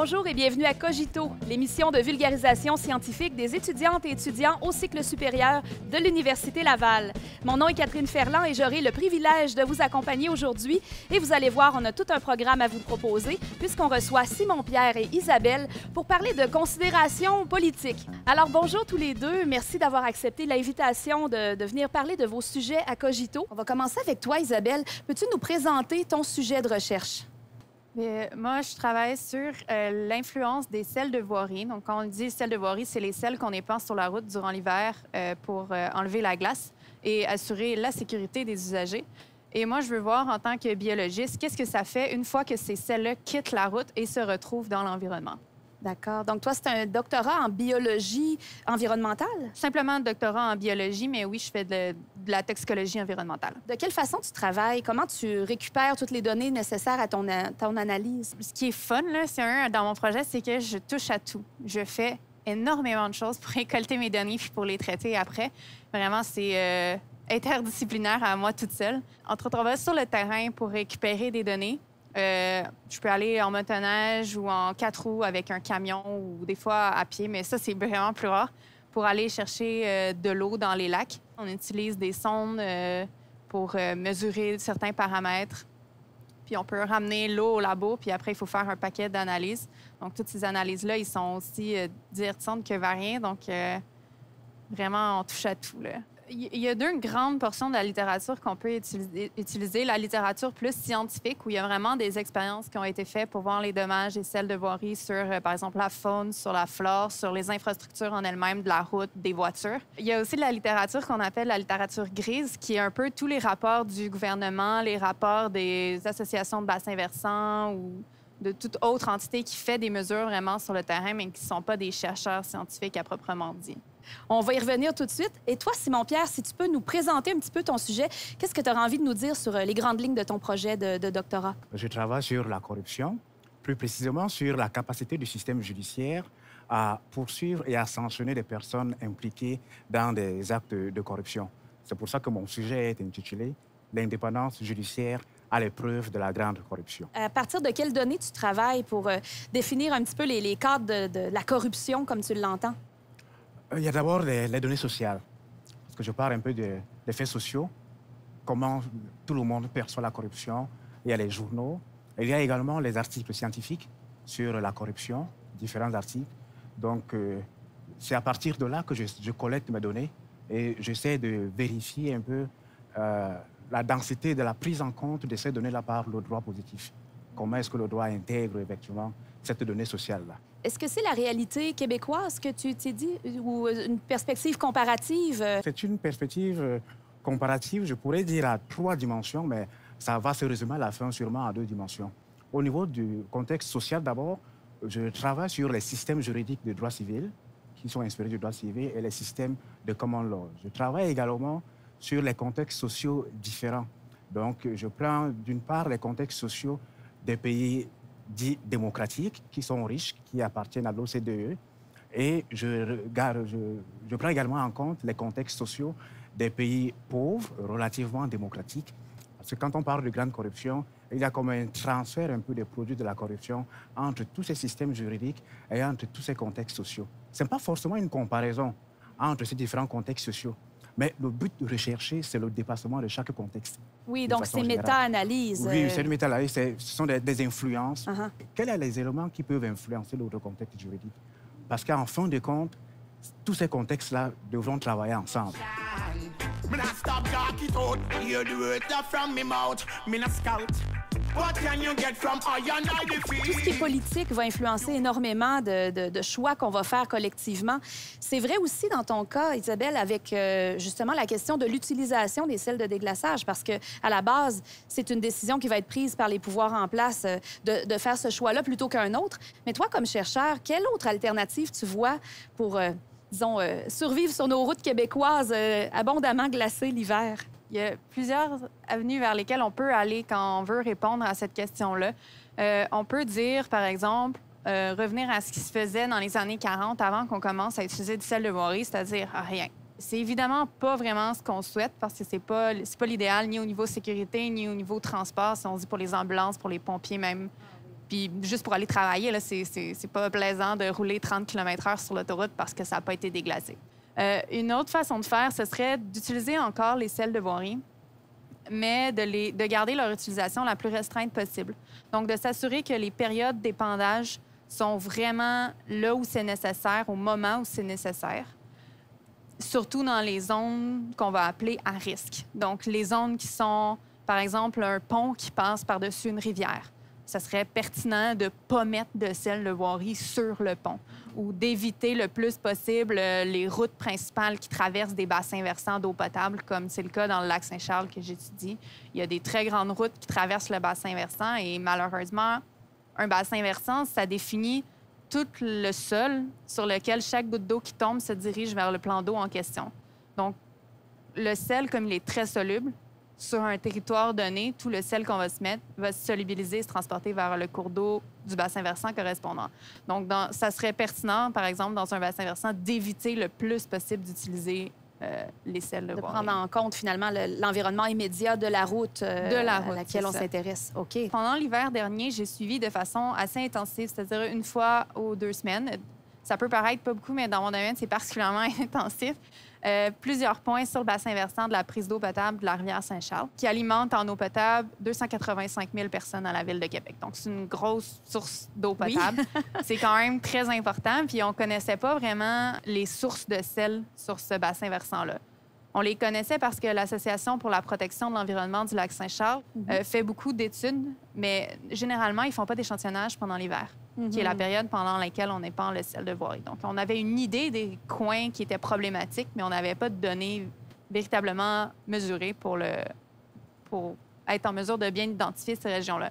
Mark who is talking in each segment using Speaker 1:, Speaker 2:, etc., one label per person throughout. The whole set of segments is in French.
Speaker 1: Bonjour et bienvenue à Cogito, l'émission de vulgarisation scientifique des étudiantes et étudiants au cycle supérieur de l'Université Laval. Mon nom est Catherine Ferland et j'aurai le privilège de vous accompagner aujourd'hui. Et vous allez voir, on a tout un programme à vous proposer puisqu'on reçoit Simon-Pierre et Isabelle pour parler de considérations politiques. Alors bonjour tous les deux, merci d'avoir accepté l'invitation de venir parler de vos sujets à Cogito. On va commencer avec toi Isabelle. Peux-tu nous présenter ton sujet de recherche?
Speaker 2: Moi, je travaille sur l'influence des selles de voirie. Donc, quand on dit selles de voirie, c'est les selles qu'on épanche sur la route durant l'hiver pour enlever la glace et assurer la sécurité des usagers. Et moi, je veux voir, en tant que biologiste, qu'est-ce que ça fait une fois que ces selles-là quittent la route et se retrouvent dans l'environnement.
Speaker 1: D'accord. Donc, toi, c'est un doctorat en biologie environnementale?
Speaker 2: Simplement un doctorat en biologie, mais oui, je fais de la toxicologie environnementale.
Speaker 1: De quelle façon tu travailles? Comment tu récupères toutes les données nécessaires à ton analyse?
Speaker 2: Ce qui est fun, là, dans mon projet, c'est que je touche à tout. Je fais énormément de choses pour récolter mes données puis pour les traiter après. Vraiment, c'est interdisciplinaire à moi toute seule. Entre autres, on va sur le terrain pour récupérer des données. Je peux aller en motoneige ou en 4 roues avec un camion ou des fois à pied, mais ça, c'est vraiment plus rare, pour aller chercher de l'eau dans les lacs. On utilise des sondes pour mesurer certains paramètres. Puis on peut ramener l'eau au labo, puis après, il faut faire un paquet d'analyses. Donc, toutes ces analyses-là, ils sont aussi divertissantes que variées. Donc, vraiment, on touche à tout, là. Il y a deux grandes portions de la littérature qu'on peut utiliser. La littérature plus scientifique, où il y a vraiment des expériences qui ont été faites pour voir les dommages des selles de voirie sur, par exemple, la faune, sur la flore, sur les infrastructures en elles-mêmes, de la route, des voitures. Il y a aussi de la littérature qu'on appelle la littérature grise, qui est un peu tous les rapports du gouvernement, les rapports des associations de bassins versants ou de toute autre entité qui fait des mesures vraiment sur le terrain, mais qui ne sont pas des chercheurs scientifiques à proprement dit.
Speaker 1: On va y revenir tout de suite. Et toi, Simon-Pierre, si tu peux nous présenter un petit peu ton sujet, qu'est-ce que tu auras envie de nous dire sur les grandes lignes de ton projet de doctorat?
Speaker 3: Je travaille sur la corruption, plus précisément sur la capacité du système judiciaire à poursuivre et à sanctionner les personnes impliquées dans des actes de corruption. C'est pour ça que mon sujet est intitulé « L'indépendance judiciaire à l'épreuve de la grande corruption ». À
Speaker 1: partir de quelles données tu travailles pour définir un petit peu les cadres de la corruption comme tu l'entends?
Speaker 3: Il y a d'abord les données sociales, parce que je parle un peu des faits sociaux, comment tout le monde perçoit la corruption. Il y a les journaux, il y a également les articles scientifiques sur la corruption, différents articles. Donc, c'est à partir de là que je collecte mes données et j'essaie de vérifier un peu la densité de la prise en compte de ces données-là par le droit positif. Comment est-ce que le droit intègre effectivement cette donnée sociale-là?
Speaker 1: Est-ce que c'est la réalité québécoise que tu t'es dit ou une perspective comparative?
Speaker 3: C'est une perspective comparative, je pourrais dire à 3 dimensions, mais ça va se résumer à la fin sûrement à 2 dimensions. Au niveau du contexte social d'abord, je travaille sur les systèmes juridiques de droit civil qui sont inspirés du droit civil et les systèmes de common law. Je travaille également sur les contextes sociaux différents. Donc, je prends d'une part les contextes sociaux des pays dits démocratiques, qui sont riches, qui appartiennent à l'OCDE. Et je prends également en compte les contextes sociaux des pays pauvres, relativement démocratiques. Parce que quand on parle de grande corruption, il y a comme un transfert un peu des produits de la corruption entre tous ces systèmes juridiques et entre tous ces contextes sociaux. Ce n'est pas forcément une comparaison entre ces différents contextes sociaux. Mais le but de rechercher, c'est le dépassement de chaque contexte.
Speaker 1: Oui, donc c'est méta-analyse.
Speaker 3: Oui, c'est une méta-analyse. Ce sont des influences. Quels sont les éléments qui peuvent influencer l'autre contexte juridique? Parce qu'en fin de compte, tous ces contextes-là devront travailler ensemble.
Speaker 1: Tout ce qui est politique va influencer énormément de choix qu'on va faire collectivement. C'est vrai aussi dans ton cas, Isabelle, avec justement la question de l'utilisation des selles de déglaçage, parce qu'à la base, c'est une décision qui va être prise par les pouvoirs en place de faire ce choix-là plutôt qu'un autre. Mais toi, comme chercheur, quelle autre alternative tu vois pour, disons, survivre sur nos routes québécoises abondamment glacées l'hiver?
Speaker 2: Il y a plusieurs avenues vers lesquelles on peut aller quand on veut répondre à cette question-là. On peut dire, par exemple, revenir à ce qui se faisait dans les années 40 avant qu'on commence à utiliser du sel de voirie, c'est-à-dire rien. C'est évidemment pas vraiment ce qu'on souhaite parce que c'est pas l'idéal ni au niveau sécurité ni au niveau transport, si on dit pour les ambulances, pour les pompiers même. Puis juste pour aller travailler, là, c'est pas plaisant de rouler 30 km/h sur l'autoroute parce que ça n'a pas été déglacé. Une autre façon de faire, ce serait d'utiliser encore les sels de voirie, mais de garder leur utilisation la plus restreinte possible. Donc, de s'assurer que les périodes d'épandage sont vraiment là où c'est nécessaire, au moment où c'est nécessaire, surtout dans les zones qu'on va appeler à risque. Donc, les zones qui sont, par exemple, un pont qui passe par-dessus une rivière. Ça serait pertinent de ne pas mettre de sel de voirie sur le pont ou d'éviter le plus possible les routes principales qui traversent des bassins versants d'eau potable, comme c'est le cas dans le lac Saint-Charles que j'étudie. Il y a des très grandes routes qui traversent le bassin versant et malheureusement, un bassin versant, ça définit tout le sol sur lequel chaque goutte d'eau qui tombe se dirige vers le plan d'eau en question. Donc, le sel, comme il est très soluble, sur un territoire donné, tout le sel qu'on va se mettre va se solubiliser et se transporter vers le cours d'eau du bassin versant correspondant. Donc, ça serait pertinent, par exemple, dans un bassin versant, d'éviter le plus possible d'utiliser les sels de voirie.
Speaker 1: Prendre en compte, finalement, l'environnement immédiat de la route, à laquelle on s'intéresse. OK.
Speaker 2: Pendant l'hiver dernier, j'ai suivi de façon assez intensive, c'est-à-dire une fois aux 2 semaines. Ça peut paraître pas beaucoup, mais dans mon domaine, c'est particulièrement intensif. Plusieurs points sur le bassin versant de la prise d'eau potable de la rivière Saint-Charles, qui alimente en eau potable 285 000 personnes à la ville de Québec. Donc, c'est une grosse source d'eau potable. Oui. C'est quand même très important. Puis, on ne connaissait pas vraiment les sources de sel sur ce bassin versant-là. On les connaissait parce que l'Association pour la protection de l'environnement du lac Saint-Charles fait beaucoup d'études, mais généralement, ils ne font pas d'échantillonnage pendant l'hiver, qui est la période pendant laquelle on épand le sel de voirie. Donc, on avait une idée des coins qui étaient problématiques, mais on n'avait pas de données véritablement mesurées pour être en mesure de bien identifier ces régions-là.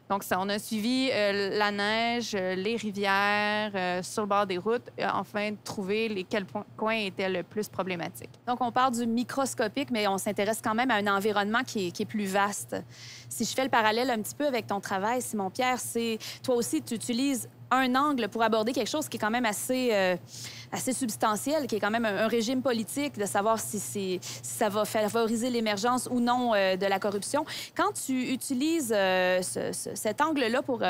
Speaker 2: Donc, on a suivi la neige, les rivières, sur le bord des routes, afin de trouver quels coins étaient le plus problématiques.
Speaker 1: Donc, on part du microscopique, mais on s'intéresse quand même à un environnement qui est plus vaste. Si je fais le parallèle un petit peu avec ton travail, Simon-Pierre, toi aussi, tu utilises un angle pour aborder quelque chose qui est quand même assez substantiel, qui est quand même un régime politique, de savoir si ça va favoriser l'émergence ou non de la corruption. Quand tu utilises cet angle-là pour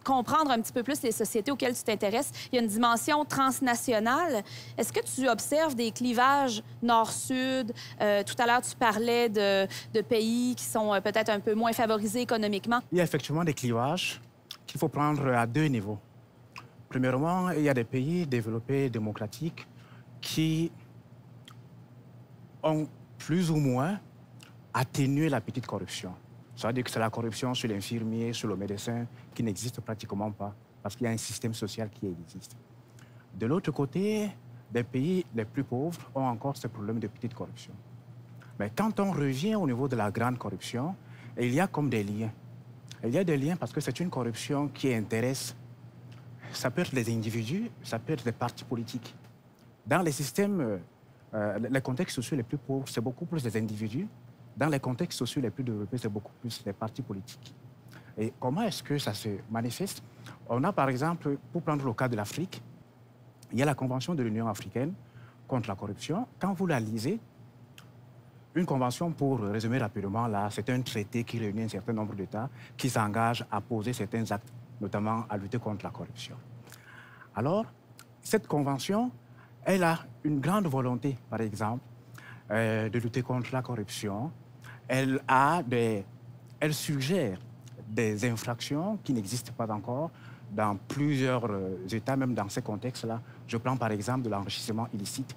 Speaker 1: comprendre un petit peu plus les sociétés auxquelles tu t'intéresses, il y a une dimension transnationale. Est-ce que tu observes des clivages nord-sud? Tout à l'heure, tu parlais de pays qui sont peut-être un peu moins favorisés économiquement.
Speaker 3: Il y a effectivement des clivages qu'il faut prendre à 2 niveaux. Premièrement, il y a des pays développés, démocratiques, qui ont plus ou moins atténué la petite corruption. Ça veut dire que c'est la corruption sur l'infirmier, sur le médecin, qui n'existe pratiquement pas, parce qu'il y a un système social qui existe. De l'autre côté, les pays les plus pauvres ont encore ce problème de petite corruption. Mais quand on revient au niveau de la grande corruption, il y a comme des liens. Il y a des liens parce que c'est une corruption qui intéresse. Ça peut être les individus, ça peut être les partis politiques. Dans les systèmes, les contextes sociaux les plus pauvres, c'est beaucoup plus les individus. Dans les contextes sociaux les plus développés, c'est beaucoup plus les partis politiques. Et comment est-ce que ça se manifeste? On a par exemple, pour prendre le cas de l'Afrique, il y a la Convention de l'Union africaine contre la corruption. Quand vous la lisez, une convention, pour résumer rapidement, là, c'est un traité qui réunit un certain nombre d'États qui s'engagent à poser certains actes, notamment à lutter contre la corruption. Alors, cette convention, elle a une grande volonté, par exemple, de lutter contre la corruption. Elle suggère des infractions qui n'existent pas encore dans plusieurs États, même dans ces contextes-là. Je prends par exemple de l'enrichissement illicite.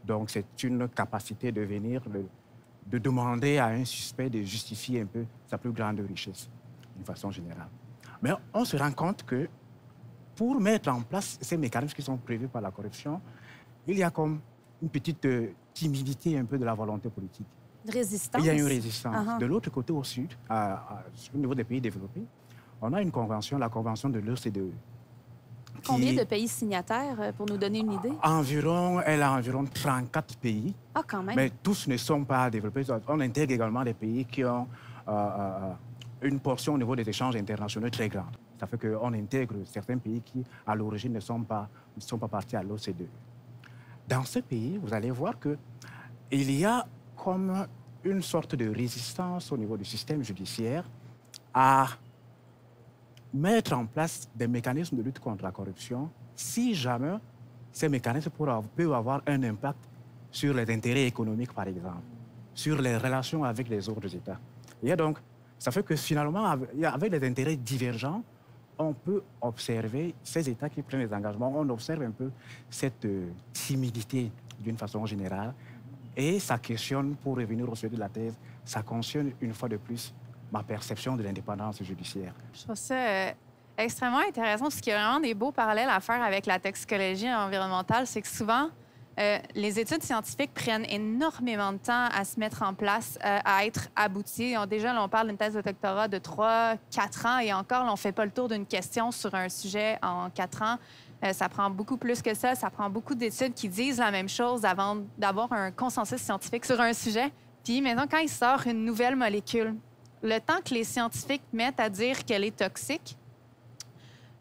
Speaker 3: Donc, c'est une capacité de demander à un suspect de justifier un peu sa plus grande richesse, d'une façon générale. Mais on se rend compte que pour mettre en place ces mécanismes qui sont prévus par la corruption, il y a comme une petite timidité un peu de la volonté politique.
Speaker 1: Une résistance.
Speaker 3: Il y a une résistance. De l'autre côté, au sud, au niveau des pays développés, on a une convention, la convention de l'OCDE.
Speaker 1: Combien de pays signataires, pour nous donner une idée?
Speaker 3: Elle a environ 34 pays.
Speaker 1: Ah, quand même.
Speaker 3: Mais tous ne sont pas développés. On intègre également des pays qui ont une portion au niveau des échanges internationaux très grande. Ça fait qu'on intègre certains pays qui, à l'origine, ne sont pas partis à l'OCDE. Dans ce pays, vous allez voir qu'il y a comme une sorte de résistance au niveau du système judiciaire à mettre en place des mécanismes de lutte contre la corruption si jamais ces mécanismes peuvent avoir un impact sur les intérêts économiques, par exemple, sur les relations avec les autres États. Et donc, ça fait que finalement, avec des intérêts divergents, on peut observer ces États qui prennent les engagements, on observe un peu cette timidité d'une façon générale et ça questionne, pour revenir au sujet de la thèse, ça questionne une fois de plus ma perception de l'indépendance judiciaire.
Speaker 2: Je trouve ça extrêmement intéressant parce qu'il y a vraiment des beaux parallèles à faire avec la toxicologie environnementale. C'est que souvent, les études scientifiques prennent énormément de temps à se mettre en place, à être abouties. Déjà, là, on parle d'une thèse de doctorat de 3-4 ans et encore, là, on ne fait pas le tour d'une question sur un sujet en 4 ans. Ça prend beaucoup plus que ça. Ça prend beaucoup d'études qui disent la même chose avant d'avoir un consensus scientifique sur un sujet. Puis maintenant, quand il sort une nouvelle molécule, le temps que les scientifiques mettent à dire qu'elle est toxique,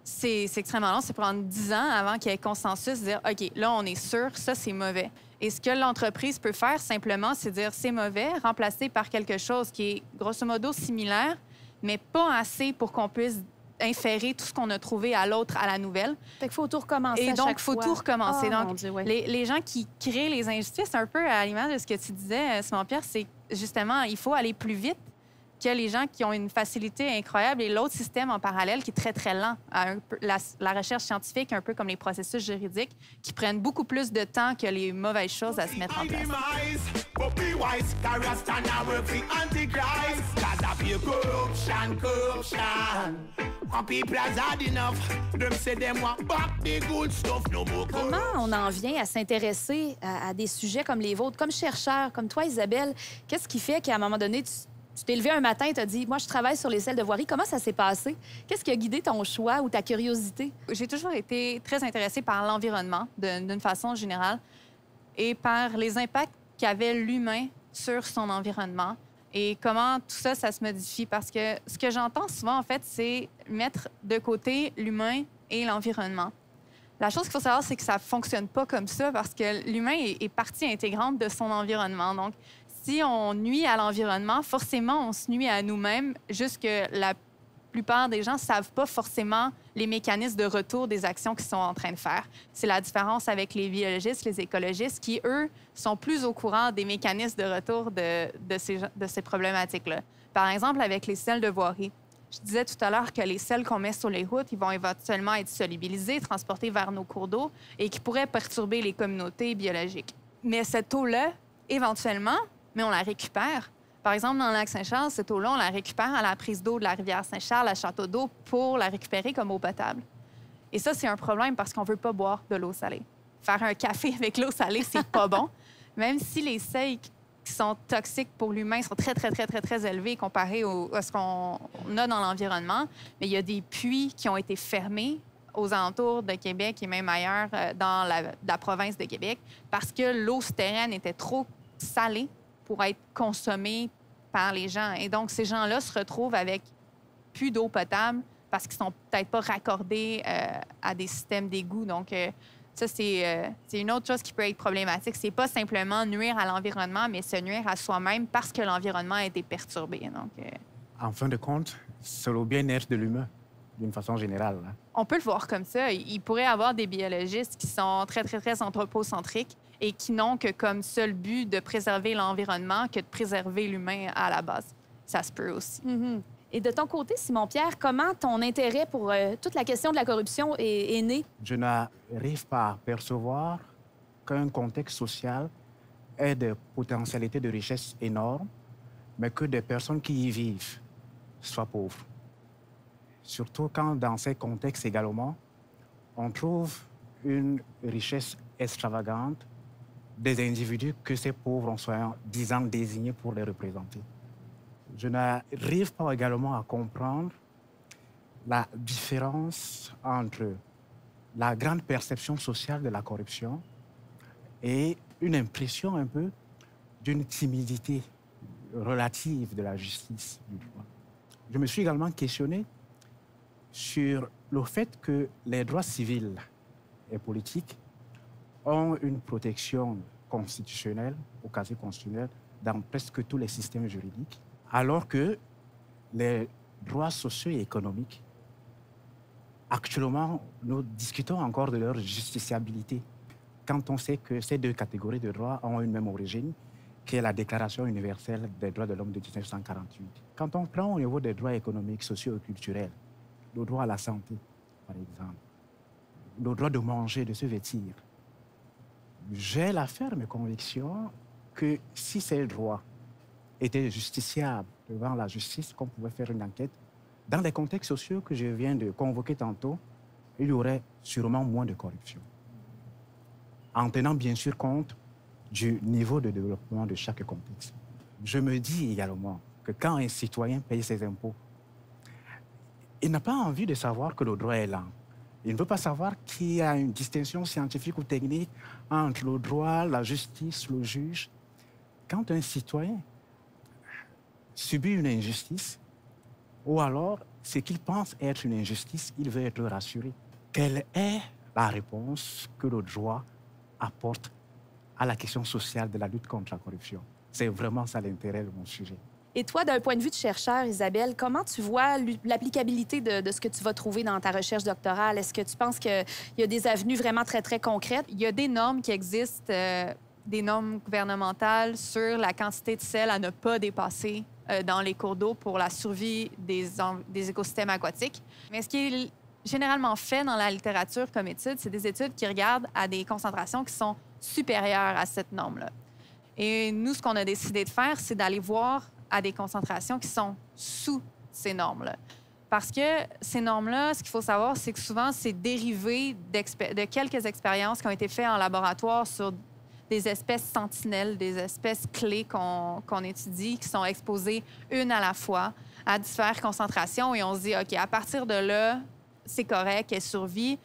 Speaker 2: c'est extrêmement long. C'est prendre 10 ans avant qu'il y ait consensus, dire OK, là, on est sûr, ça, c'est mauvais. Et ce que l'entreprise peut faire simplement, c'est dire c'est mauvais, remplacé par quelque chose qui est grosso modo similaire, mais pas assez pour qu'on puisse inférer tout ce qu'on a trouvé à l'autre à la nouvelle.
Speaker 1: Fait qu'il faut tout recommencer.
Speaker 2: Et donc, il faut tout recommencer.
Speaker 1: Oh,
Speaker 2: donc,
Speaker 1: Dieu, ouais.
Speaker 2: les gens qui créent les injustices, un peu à l'image de ce que tu disais, Simon-Pierre, c'est justement, il faut aller plus vite que les gens qui ont une facilité incroyable et l'autre système en parallèle qui est très, très lent. La recherche scientifique, un peu comme les processus juridiques, qui prennent beaucoup plus de temps que les mauvaises choses à se mettre en place.
Speaker 1: Comment on en vient à s'intéresser à des sujets comme les vôtres, comme chercheur, comme toi, Isabelle? Qu'est-ce qui fait qu'à un moment donné, tu t'es levé un matin et tu as dit « Moi, je travaille sur les selles de voirie ». Comment ça s'est passé? Qu'est-ce qui a guidé ton choix ou ta curiosité?
Speaker 2: J'ai toujours été très intéressée par l'environnement, d'une façon générale, et par les impacts qu'avait l'humain sur son environnement et comment tout ça, ça se modifie. Parce que ce que j'entends souvent, en fait, c'est mettre de côté l'humain et l'environnement. La chose qu'il faut savoir, c'est que ça ne fonctionne pas comme ça parce que l'humain est partie intégrante de son environnement. Donc, si on nuit à l'environnement, forcément, on se nuit à nous-mêmes, juste que la plupart des gens ne savent pas forcément les mécanismes de retour des actions qu'ils sont en train de faire. C'est la différence avec les biologistes, les écologistes, qui, eux, sont plus au courant des mécanismes de retour de ces problématiques-là. Par exemple, avec les selles de voirie. Je disais tout à l'heure que les sels qu'on met sur les routes, ils vont éventuellement être solubilisés, transportés vers nos cours d'eau et qui pourraient perturber les communautés biologiques. Mais cette eau-là, éventuellement, mais on la récupère. Par exemple, dans le lac Saint-Charles, cette eau-là, on la récupère à la prise d'eau de la rivière Saint-Charles, à Château d'eau, pour la récupérer comme eau potable. Et ça, c'est un problème parce qu'on ne veut pas boire de l'eau salée. Faire un café avec l'eau salée, c'est pas bon. Même si les seuils qui sont toxiques pour l'humain sont très, très, très, très, très élevés comparés à ce qu'on a dans l'environnement, mais il y a des puits qui ont été fermés aux alentours de Québec et même ailleurs dans la province de Québec parce que l'eau souterraine était trop salée pour être consommés par les gens. Et donc, ces gens-là se retrouvent avec plus d'eau potable parce qu'ils sont peut-être pas raccordés à des systèmes d'égout. Donc, ça, c'est une autre chose qui peut être problématique. C'est pas simplement nuire à l'environnement, mais se nuire à soi-même parce que l'environnement a été perturbé. Donc,
Speaker 3: En fin de compte, c'est le bien-être de l'humain, d'une façon générale. Hein.
Speaker 2: On peut le voir comme ça. Il pourrait y avoir des biologistes qui sont très, très, très anthropocentriques et qui n'ont que comme seul but de préserver l'environnement que de préserver l'humain à la base. Ça se peut aussi.
Speaker 1: Mm-hmm. Et de ton côté, Simon-Pierre, comment ton intérêt pour toute la question de la corruption est né?
Speaker 3: Je n'arrive pas à percevoir qu'un contexte social ait des potentialités de richesse énormes, mais que des personnes qui y vivent soient pauvres. Surtout quand, dans ces contextes également, on trouve une richesse extravagante des individus que ces pauvres ont disant désignés pour les représenter. Je n'arrive pas également à comprendre la différence entre la grande perception sociale de la corruption et une impression un peu d'une timidité relative de la justice du droit. Je me suis également questionné sur le fait que les droits civils et politiques ont une protection constitutionnelle, au casier constitutionnel, dans presque tous les systèmes juridiques, alors que les droits sociaux et économiques Actuellement, nous discutons encore de leur justiciabilité quand on sait que ces deux catégories de droits ont une même origine, qui est la Déclaration universelle des droits de l'homme de 1948. Quand on prend au niveau des droits économiques, sociaux et culturels, le droit à la santé, par exemple, le droit de manger, de se vêtir, j'ai la ferme conviction que si ces droits étaient justiciables devant la justice, qu'on pouvait faire une enquête, dans les contextes sociaux que je viens de convoquer tantôt, il y aurait sûrement moins de corruption. En tenant bien sûr compte du niveau de développement de chaque contexte. Je me dis également que quand un citoyen paye ses impôts, il n'a pas envie de savoir que le droit est lent. Il ne veut pas savoir qu'il y a une distinction scientifique ou technique entre le droit, la justice, le juge. Quand un citoyen subit une injustice, ou alors ce qu'il pense être une injustice, il veut être rassuré. Quelle est la réponse que le droit apporte à la question sociale de la lutte contre la corruption? C'est vraiment ça l'intérêt de mon sujet.
Speaker 1: Et toi, d'un point de vue de chercheur, Isabelle, comment tu vois l'applicabilité de ce que tu vas trouver dans ta recherche doctorale? Est-ce que tu penses qu'il y a des avenues vraiment très, très concrètes?
Speaker 2: Il y a des normes qui existent, des normes gouvernementales sur la quantité de sel à ne pas dépasser dans les cours d'eau pour la survie des écosystèmes aquatiques. Mais ce qui est généralement fait dans la littérature comme étude, c'est des études qui regardent à des concentrations qui sont supérieures à cette norme-là. Et nous, ce qu'on a décidé de faire, c'est d'aller voir à des concentrations qui sont sous ces normes-là. Parce que ces normes-là, ce qu'il faut savoir, c'est que souvent, c'est dérivé de quelques expériences qui ont été faites en laboratoire sur des espèces sentinelles, des espèces clés qu'on étudie, qui sont exposées une à la fois à différentes concentrations. Et on se dit, OK, à partir de là, c'est correct, elle survit.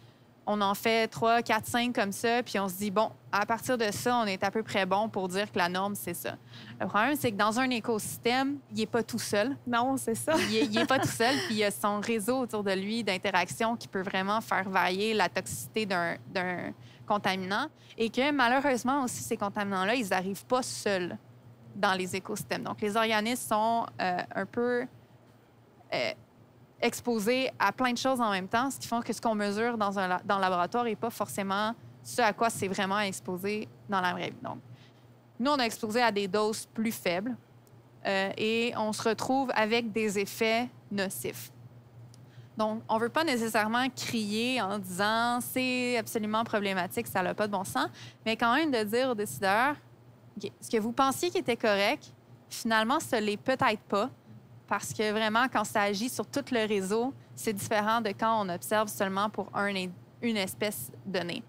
Speaker 2: On en fait 3, 4, 5 comme ça, puis on se dit, bon, à partir de ça, on est à peu près bon pour dire que la norme, c'est ça. Le problème, c'est que dans un écosystème, il n'est pas tout seul.
Speaker 1: Non, c'est ça.
Speaker 2: Il n'est pas tout seul, puis il y a son réseau autour de lui d'interaction qui peut vraiment faire varier la toxicité d'un contaminant. Et que malheureusement aussi, ces contaminants-là, ils n'arrivent pas seuls dans les écosystèmes. Donc, les organismes sont un peu exposés à plein de choses en même temps, ce qui fait que ce qu'on mesure dans le laboratoire n'est pas forcément ce à quoi c'est vraiment exposé dans la vraie vie. Donc, nous, on a exposé à des doses plus faibles et on se retrouve avec des effets nocifs. Donc, on ne veut pas nécessairement crier en disant « c'est absolument problématique, ça n'a pas de bon sens », mais quand même de dire aux décideurs okay, « ce que vous pensiez qui était correct, finalement, ce ne l'est peut-être pas », parce que vraiment, quand ça agit sur tout le réseau, c'est différent de quand on observe seulement pour une espèce donnée.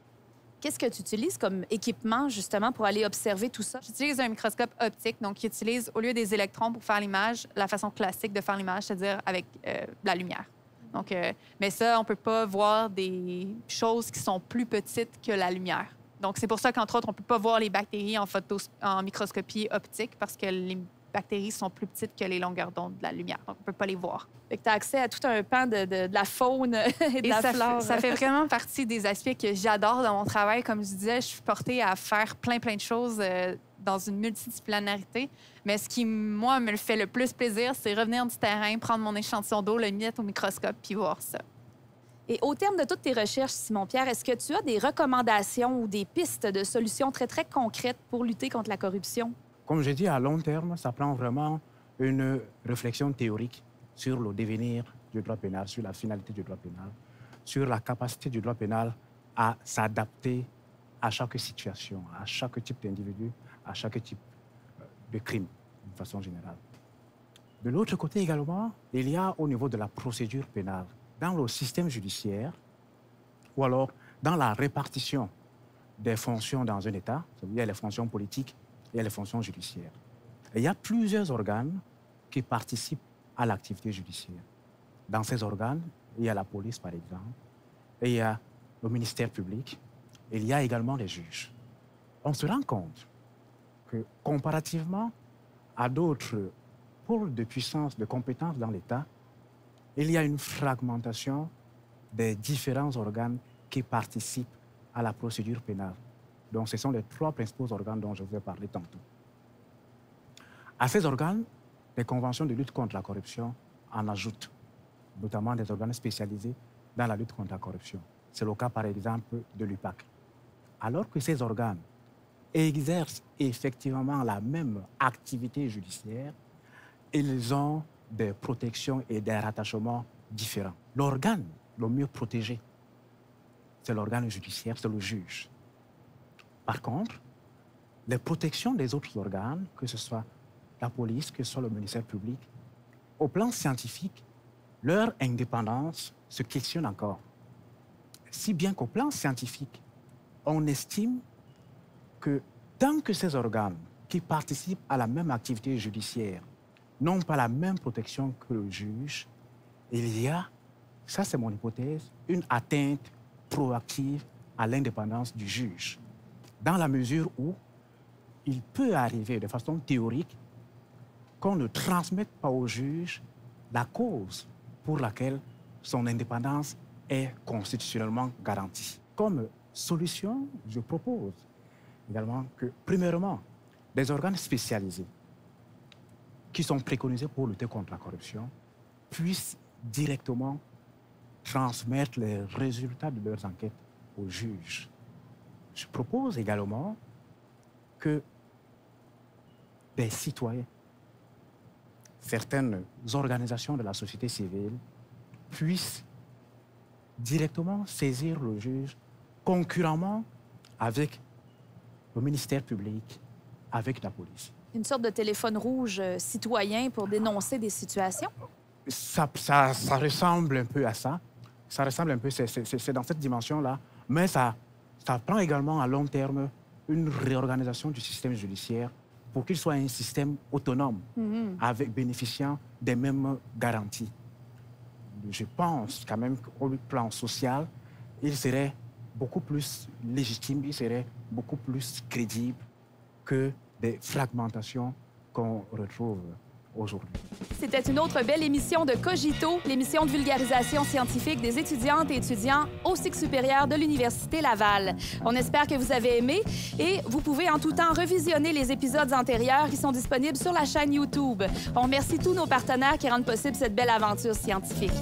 Speaker 1: Qu'est-ce que tu utilises comme équipement, justement, pour aller observer tout ça?
Speaker 2: J'utilise un microscope optique, donc qui utilise, au lieu des électrons pour faire l'image, la façon classique de faire l'image, c'est-à-dire avec la lumière. Donc, mais ça, on ne peut pas voir des choses qui sont plus petites que la lumière. Donc, c'est pour ça qu'entre autres, on ne peut pas voir les bactéries en microscopie optique parce que les bactéries sont plus petites que les longueurs d'onde de la lumière. Donc, on ne peut pas les voir.
Speaker 1: Fait que tu as accès à tout un pan de la faune et de la flore.
Speaker 2: Ça fait vraiment partie des aspects que j'adore dans mon travail. Comme je disais, je suis portée à faire plein de choses dans une multidisciplinarité. Mais ce qui, moi, me le fait le plus plaisir, c'est revenir du terrain, prendre mon échantillon d'eau, le mettre au microscope puis voir ça.
Speaker 1: Et au terme de toutes tes recherches, Simon-Pierre, est-ce que tu as des recommandations ou des pistes de solutions très, très concrètes pour lutter contre la corruption?
Speaker 3: Comme je dis, à long terme, ça prend vraiment une réflexion théorique sur le devenir du droit pénal, sur la finalité du droit pénal, sur la capacité du droit pénal à s'adapter à chaque situation, à chaque type d'individu, à chaque type de crime, de façon générale. De l'autre côté également, il y a au niveau de la procédure pénale, dans le système judiciaire, ou alors dans la répartition des fonctions dans un État, il y a les fonctions politiques, il y a les fonctions judiciaires. Et il y a plusieurs organes qui participent à l'activité judiciaire. Dans ces organes, il y a la police, par exemple, et il y a le ministère public, et il y a également les juges. On se rend compte que, comparativement à d'autres pôles de puissance, de compétences dans l'État, il y a une fragmentation des différents organes qui participent à la procédure pénale. Donc, ce sont les 3 principaux organes dont je vous ai parlé tantôt. À ces organes, les conventions de lutte contre la corruption en ajoutent, notamment des organes spécialisés dans la lutte contre la corruption. C'est le cas, par exemple, de l'UPAC. Alors que ces organes exercent effectivement la même activité judiciaire, ils ont des protections et des rattachements différents. L'organe le mieux protégé, c'est l'organe judiciaire, c'est le juge. Par contre, les protections des autres organes, que ce soit la police, que ce soit le ministère public, au plan scientifique, leur indépendance se questionne encore. Si bien qu'au plan scientifique, on estime que tant que ces organes qui participent à la même activité judiciaire n'ont pas la même protection que le juge, il y a, ça c'est mon hypothèse, une atteinte proactive à l'indépendance du juge, dans la mesure où il peut arriver de façon théorique qu'on ne transmette pas au juge la cause pour laquelle son indépendance est constitutionnellement garantie. Comme solution, je propose également que, premièrement, des organes spécialisés qui sont préconisés pour lutter contre la corruption puissent directement transmettre les résultats de leurs enquêtes aux juges. Je propose également que des citoyens, certaines organisations de la société civile puissent directement saisir le juge concurremment avec le ministère public, avec la police.
Speaker 1: Une sorte de téléphone rouge citoyen pour dénoncer des situations?
Speaker 3: Ça ressemble un peu à ça. Ça ressemble un peu, c'est dans cette dimension-là. Mais ça prend également à long terme une réorganisation du système judiciaire pour qu'il soit un système autonome, avec bénéficiant des mêmes garanties. Je pense quand même qu'au plan social, il serait beaucoup plus légitime, il serait beaucoup plus crédible que des fragmentations qu'on retrouve aujourd'hui.
Speaker 1: C'était une autre belle émission de Cogito, l'émission de vulgarisation scientifique des étudiantes et étudiants au cycle supérieur de l'Université Laval. On espère que vous avez aimé et vous pouvez en tout temps revisionner les épisodes antérieurs qui sont disponibles sur la chaîne YouTube. On remercie tous nos partenaires qui rendent possible cette belle aventure scientifique.